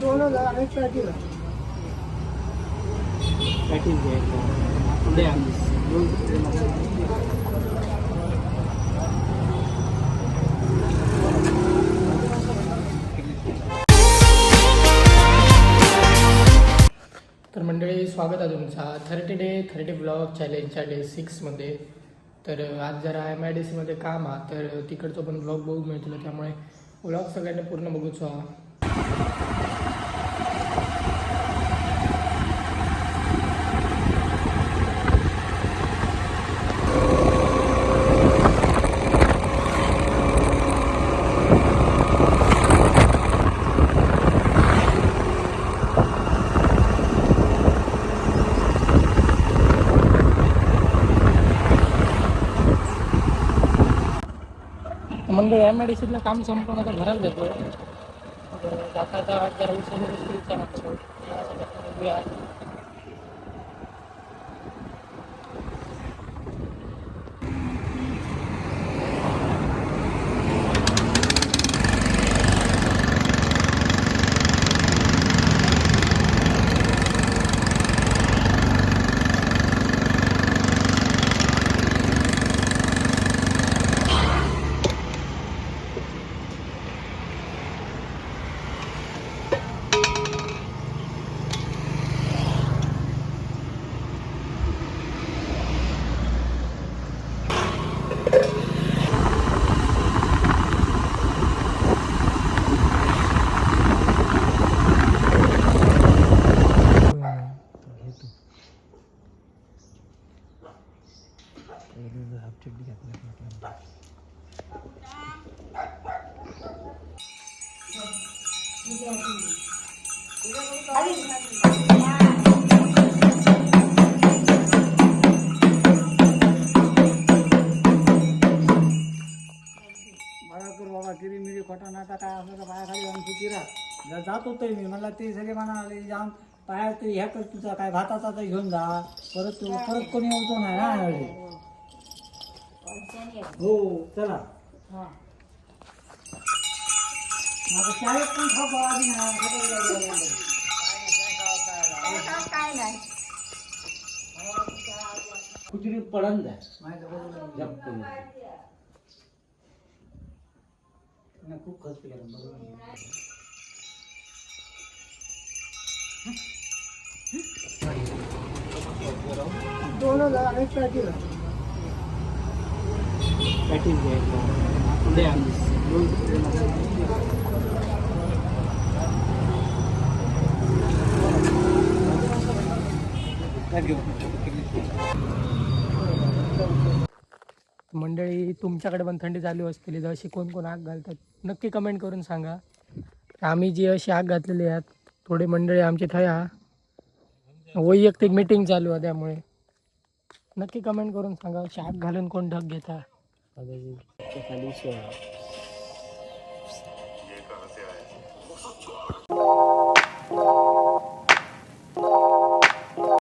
तर मंडळी, स्वागत आहे तुमचा 30 ब्लॉग चॅलेंजच्या डे 6मध्ये. तर आज जरा MIDC मध्ये काम आहे, तर तिकडचं पण ब्लॉग बघू मिळतील, त्यामुळे ब्लॉग सगळ्यांनी पूर्ण बघूच व्हा. मंडळी MIDCतलं काम संपूर्ण आता घरात जातो. जाता जरा खोटा नाटा काय असं तर पायाखाली जाऊन चुकीरा जात होतोय मी. मला ते सगळे म्हणाले जाऊन पाया तरी ह्या कर तुझा काय भाताचा तर घेऊन जा, परत कोणी येतो नाही ना यावेळी. हो चला. माझं शाळेत पण खाऊ आधी नाही कुठे पडन जाय खूप खर्च केला मंडळी, तुमच्याकडे पण थंडी चालू असतील तर अशी कोण कोण आग घालतात नक्की कमेंट करून सांगा. आम्ही जी अशी आग घातलेली आहेत, थोडी मंडळी आमची थया वैयक्तिक मीटिंग चालू आहे, त्यामुळे नक्की कमेंट करून सांगा अशी आग घालून कोण ढग घेता.